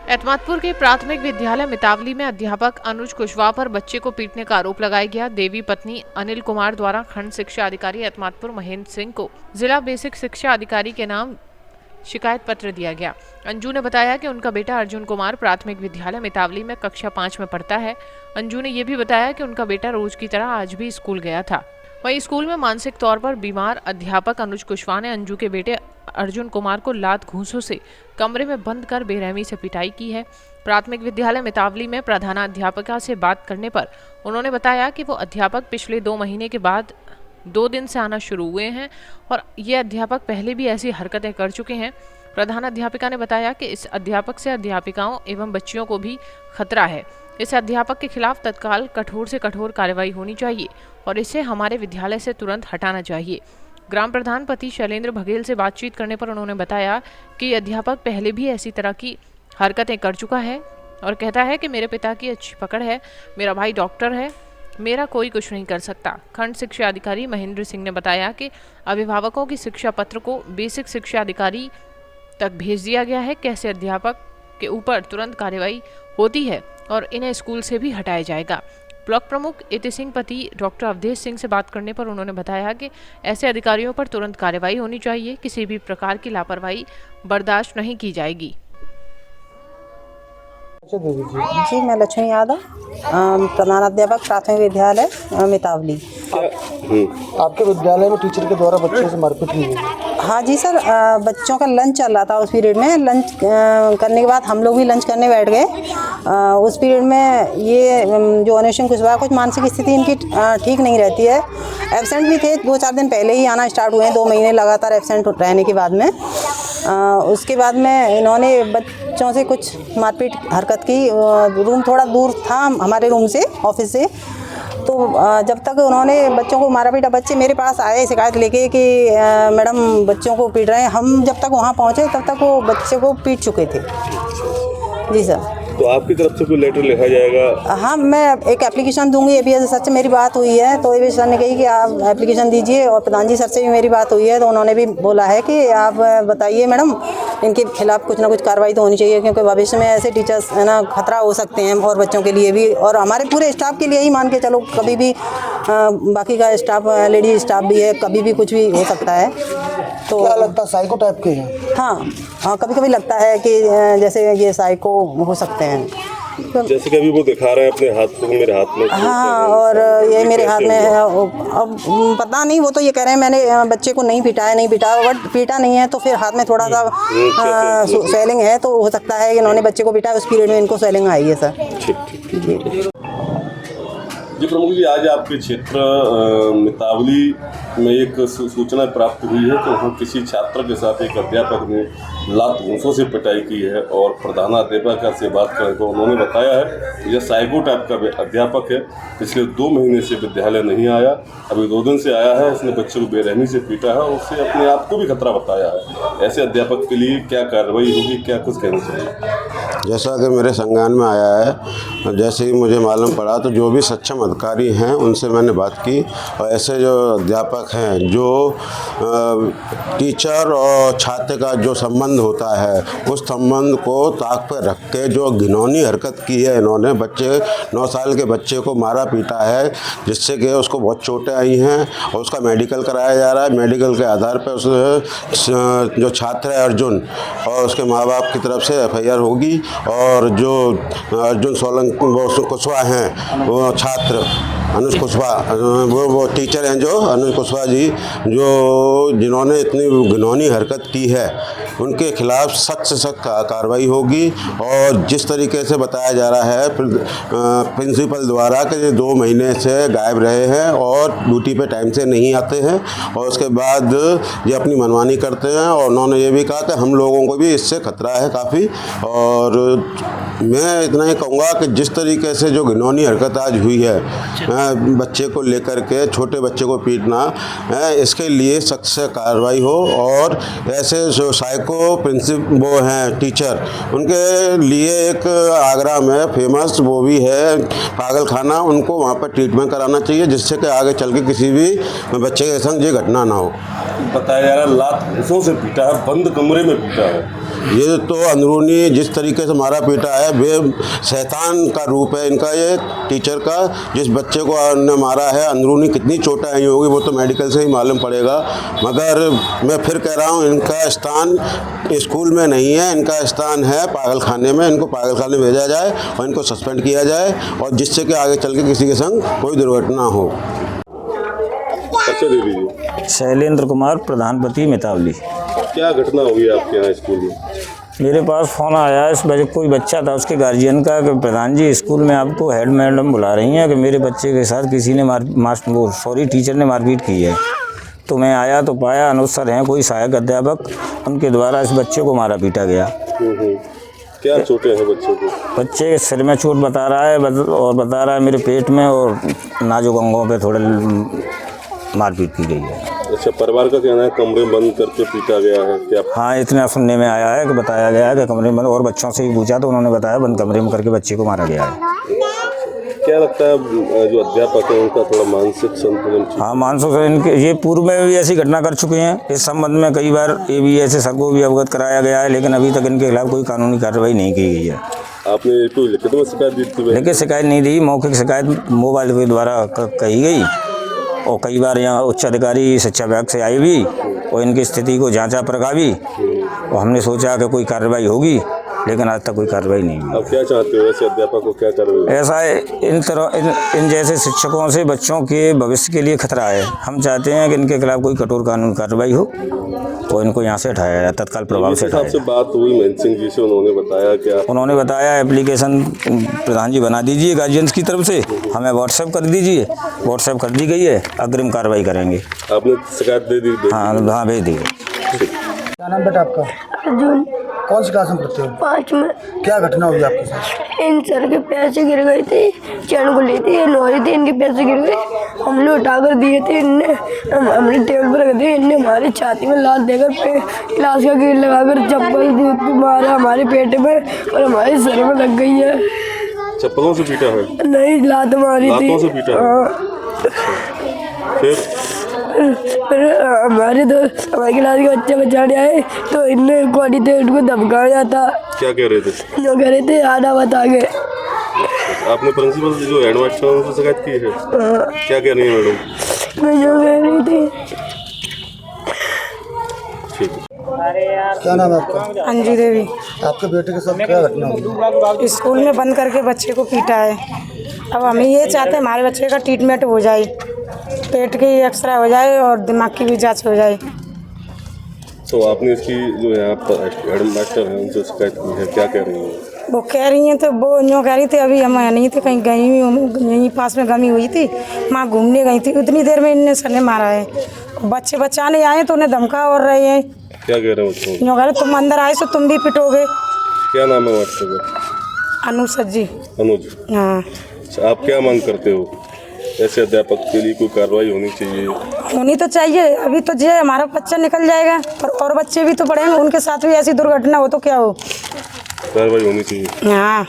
एतमादपुर के प्राथमिक विद्यालय मितावली में अध्यापक अनुज कुशवाहा पर बच्चे को पीटने का आरोप लगाया गया। देवी पत्नी अनिल कुमार द्वारा खंड शिक्षा अधिकारी एतमादपुर महेंद्र सिंह को जिला बेसिक शिक्षा अधिकारी के नाम शिकायत पत्र दिया गया। अंजू ने बताया कि उनका बेटा अर्जुन कुमार प्राथमिक विद्यालय मितावली में कक्षा 5 में पढ़ता है। अंजू ने यह भी बताया कि उनका बेटा रोज की तरह आज भी स्कूल गया था। वहीं स्कूल में मानसिक तौर पर बीमार अध्यापक अनुज कुशवाहा ने अंजू के बेटे अर्जुन कुमार को लात घूंसों से कमरे में बंद कर बेरहमी से पिटाई की है। प्राथमिक विद्यालय मितावली में प्रधानाध्यापिका से बात करने पर उन्होंने बताया कि वो अध्यापक पिछले 2 महीने के बाद 2 दिन से आना शुरू हुए हैं और ये अध्यापक पहले भी ऐसी हरकतें कर चुके हैं। प्रधानाध्यापिका ने बताया कि इस अध्यापक से अध्यापिकाओं एवं बच्चियों को भी खतरा है। इस अध्यापक के खिलाफ तत्काल कठोर से कठोर कार्रवाई होनी चाहिए और इसे हमारे विद्यालय से तुरंत हटाना चाहिए। ग्राम प्रधान पति शैलेंद्र बघेल से बातचीत करने पर उन्होंने बताया कि अध्यापक पहले भी ऐसी तरह की हरकतें कर चुका है और कहता है कि मेरे पिता की अच्छी पकड़ है, मेरा भाई डॉक्टर है, मेरा कोई कुछ नहीं कर सकता। खंड शिक्षा अधिकारी महेंद्र सिंह ने बताया कि अभिभावकों की शिक्षा पत्र को बेसिक शिक्षा अधिकारी तक भेज दिया गया है। कैसे अध्यापक के ऊपर तुरंत कार्रवाई होती है और इन्हें स्कूल से भी हटाया जाएगा। ब्लॉक प्रमुख इति सिंह पति डॉक्टर अवधेश सिंह से बात करने पर उन्होंने बताया कि ऐसे अधिकारियों पर तुरंत कार्रवाई होनी चाहिए, किसी भी प्रकार की लापरवाही बर्दाश्त नहीं की जाएगी। जी, मैं लक्ष्मी यादव, प्रधानाध्यापक प्राथमिक विद्यालय मितावली। आपके विद्यालय में टीचर के द्वारा बच्चों से मारपीट हुई है? हाँ जी सर, बच्चों का लंच चल रहा था। उस पीरियड में लंच करने के बाद हम लोग भी लंच करने बैठ गए। उस पीरियड में ये जो अनुज सिंह कुशवाहा, कुछ मानसिक स्थिति इनकी ठीक नहीं रहती है। एब्सेंट भी थे, 2-4 दिन पहले ही आना स्टार्ट हुए हैं, 2 महीने लगातार एब्सेंट रहने के बाद में। उसके बाद में इन्होंने बच्चों से कुछ मारपीट हरकत की। रूम थोड़ा दूर था हमारे रूम से, ऑफिस से। तो जब तक उन्होंने बच्चों को मारा पीटा, बच्चे मेरे पास आए शिकायत लेके कि मैडम बच्चों को पीट रहे हैं। हम जब तक वहाँ पहुँचे तब तक वो बच्चे को पीट चुके थे। जी सर। तो आपकी तरफ से कोई लेटर लिखा जाएगा? हाँ, मैं एक एप्लीकेशन दूंगी। एबीएस सर से मेरी बात हुई है तो एबीएस सर ने कही कि आप एप्लीकेशन दीजिए, और प्रधान जी सर से भी मेरी बात हुई है तो उन्होंने भी बोला है कि आप बताइए मैडम, इनके खिलाफ कुछ ना कुछ कार्रवाई तो होनी चाहिए, क्योंकि भविष्य में ऐसे टीचर्स है ना खतरा हो सकते हैं, और बच्चों के लिए भी और हमारे पूरे स्टाफ के लिए ही मान के चलो। कभी भी बाकी का स्टाफ, लेडी स्टाफ भी है, कभी भी कुछ भी हो सकता है। तो क्या लगता है साइको टाइप के हैं? हाँ, कभी कभी लगता है कि जैसे ये साइको हो सकते हैं। जैसे कि अभी वो दिखा रहे हैं अपने हाथ को, मेरे हाथ में। हाँ, और ये मेरे हाथ में है। अब पता नहीं, वो तो ये कह रहे हैं मैंने बच्चे को नहीं पीटा है, बट पीटा नहीं है तो फिर हाथ में थोड़ा सा स्वेलिंग है, तो हो सकता है कि इन्होंने बच्चे को पीटा, उस पीरियड में इनको स्वेलिंग आई है सर। ठीक। जी प्रमुख जी, आज आपके क्षेत्र मितावली में एक सूचना प्राप्त हुई है कि वहाँ किसी छात्र के साथ एक अध्यापक ने लात घूंसों से पिटाई की है, और प्रधानाध्यापिका से बात करें तो उन्होंने बताया है यह साइको टाइप का अध्यापक है। पिछले 2 महीने से विद्यालय नहीं आया, अभी 2 दिन से आया है। उसने बच्चे को बेरहमी से पीटा है और उससे अपने आप को भी खतरा बताया है। ऐसे अध्यापक के लिए क्या कार्रवाई होगी, क्या कुछ कहना चाहिए? जैसा कि मेरे संज्ञान में आया है, जैसे ही मुझे मालूम पड़ा तो जो भी सक्षम अधिकारी हैं उनसे मैंने बात की, और ऐसे जो अध्यापक हैं जो टीचर और छात्र का जो संबंध होता है, उस संबंध को ताक पर रख के जो घिनौनी हरकत की है इन्होंने, 9 साल के बच्चे को मारा पीटा है, जिससे कि उसको बहुत चोटें आई हैं और उसका मेडिकल कराया जा रहा है। मेडिकल के आधार पर उस जो छात्र है अर्जुन और उसके माँ बाप की तरफ से FIR होगी, और जो अर्जुन सोलंकी कुशवाहा हैं वो छात्र अनुज कुशवाहा, वो टीचर हैं जो अनुज कुशवाहा जी, जो जिन्होंने इतनी घिनौनी हरकत की है, उनके खिलाफ सख्त से सख्त कार्रवाई होगी। और जिस तरीके से बताया जा रहा है प्रिंसिपल द्वारा कि ये 2 महीने से गायब रहे हैं और ड्यूटी पे टाइम से नहीं आते हैं, और उसके बाद ये अपनी मनमानी करते हैं, और उन्होंने ये भी कहा कि हम लोगों को भी इससे खतरा है काफ़ी। और मैं इतना ही कहूँगा कि जिस तरीके से जो घिनौनी हरकत आज हुई है बच्चे को लेकर के, छोटे बच्चे को पीटना, इसके लिए सख्त से कार्रवाई हो, और ऐसे जो साइको प्रिंसिपल वो हैं टीचर, उनके लिए एक आगरा में फेमस वो भी है पागल खाना, उनको वहाँ पर ट्रीटमेंट कराना चाहिए, जिससे कि आगे चल के किसी भी बच्चे के संग ये घटना ना हो। बताया जा रहा है लात घूंसों से पीटा है, बंद कमरे में पीटा है। ये तो अंदरूनी जिस तरीके से मारा पीटा है, वे शैतान का रूप है इनका, ये टीचर का। जिस बच्चे को ने मारा है, अंदरूनी कितनी चोटें आई होगी वो तो मेडिकल से ही मालूम पड़ेगा। मगर मैं फिर कह रहा हूँ, इनका स्थान स्कूल में नहीं है, इनका स्थान है पागल खाने में। इनको पागल खाने भेजा जाए और इनको सस्पेंड किया जाए, और जिससे कि आगे चल के किसी के संग कोई दुर्घटना हो। अच्छा दे दीजिए। शैलेंद्र कुमार, प्रधानपति मितावली। क्या घटना हुई आपके यहाँ स्कूल में? मेरे पास फ़ोन आया, इस वजह कोई बच्चा था उसके गार्जियन का, कि प्रधान जी स्कूल में आपको हेड मैडम बुला रही हैं कि मेरे बच्चे के साथ किसी ने टीचर ने मारपीट की है। तो मैं आया तो पाया अनुसार हैं कोई सहायक अध्यापक, उनके द्वारा इस बच्चे को मारा पीटा गया। क्या चोटें हैं बच्चे को? बच्चे के सिर में चोट बता रहा है और बता रहा है मेरे पेट में और नाजुक अंगों पे थोड़े मारपीट की गई है। अच्छा, परिवार का कहना है कमरे में बंद करके पीटा गया है क्या? हाँ, इतना सुनने में आया है कि बताया गया है कि कमरे में, और बच्चों से ही पूछा तो उन्होंने बताया बंद कमरे में करके बच्चे को मारा गया है। क्या लगता है जो अध्यापक है उनका थोड़ा मानसिक संतुलन? हाँ, मानसिक इनके ये पूर्व में भी ऐसी घटना कर चुके हैं। इस संबंध में कई बार ये भी ऐसे सर को भी अवगत कराया गया है, लेकिन अभी तक इनके खिलाफ कोई कानूनी कार्रवाई नहीं की गई है। आपने कोई लिखित में शिकायत दी थी? लेकिन शिकायत नहीं दी, मौखिक शिकायत मोबाइल के द्वारा कही गई, और कई बार यहाँ उच्च अधिकारी शिक्षा विभाग से आए भी और इनकी स्थिति को जांचा परखा भी, और हमने सोचा कि कोई कार्रवाई होगी, लेकिन आज तक कोई कार्रवाई नहीं हुई। अब क्या चाहते हो ऐसे अध्यापक को क्या कार्रवाई? ऐसा है, इन जैसे शिक्षकों से बच्चों के भविष्य के लिए खतरा है। हम चाहते हैं कि इनके खिलाफ कोई कठोर कानूनी कार्रवाई हो और इनको यहाँ से हटाया जाए, तत्काल प्रभाव से हटाया जाए। बात हुई महेंद्र सिंह जी से, उन्होंने बताया एप्लीकेशन प्रधान जी बना दीजिए गार्जियंस की तरफ से, हमें व्हाट्सएप कर दीजिए। व्हाट्सएप कर दी गई है, अग्रिम कार्रवाई करेंगे। आपने शिकायत दे दी? हाँ, भेज दी। क्या नाम बेटा आपका? अर्जुन। कौन सी क्लास में पढ़ते हो? 5 में। क्या घटना हुई आपके साथ? इन सर के पैसे गिर गए थे, चैन को ली थी, नौरी थी, इनके पैसे गिर गए, हमने उठा कर दिए थे। हमने टेबल पर रखे थे, इनने हमारी छाती में लात देकर क्लास का गेट लगाकर चप्पल मारा हमारे पेट में और हमारे सर में लग गई है। चप्पलों से पीटा है? नहीं, लात मारी थी। लातों से पीटा है? फिर हमारे दोस्त हमारी क्लास के बच्चे बचाने आए तो इनने कोड़ी थे उनको धमकाया था। क्या कह रहे थे? जो कह रहे थे आधा बता के। आपने प्रिंसिपल से जो हेडमास्टर उनसे शिकायत की है? क्या कह रही है मैडम? मैं जो कह रही थी। ठीक है। क्या नाम है आपका? अंजू देवी। आपके बेटे के साथ क्या घटना हुई? स्कूल में बंद करके बच्चे को पीटा है। अब हम ये चाहते हैं हमारे बच्चे का ट्रीटमेंट हो जाए, पेट की एक्सरे हो जाए और दिमाग की भी जांच हो जाए। तो आपने इसकी जो यहाँ पर हेड मास्टर है उनसे शिकायत की है, क्या कह रही हैं? वो कह रही हैं, तो वो यूँ कह रही थी अभी हम नहीं थे, कहीं गई हुई, यहीं पास में गमी हुई थी, वहाँ घूमने गई थी, उतनी देर में इनने सर ने मारा है। बच्चे बचाने आए तो उन्हें धमका और रहे हैं। क्या कह रहे हैं बच्चों? यूँ कह रहे तुम अंदर आए तो तुम भी पिटोगे। क्या नाम है मास्टर का? अनुज जी। अनुज। हाँ। अच्छा, आप क्या मांग करते हो? ऐसे अध्यापक के लिए कोई कार्रवाई होनी चाहिए? होनी तो चाहिए। अभी तो जो हमारा बच्चा निकल जाएगा, पर और बच्चे भी तो पढ़ेंगे, उनके साथ भी ऐसी दुर्घटना हो तो क्या हो। कार्रवाई होनी चाहिए। हाँ।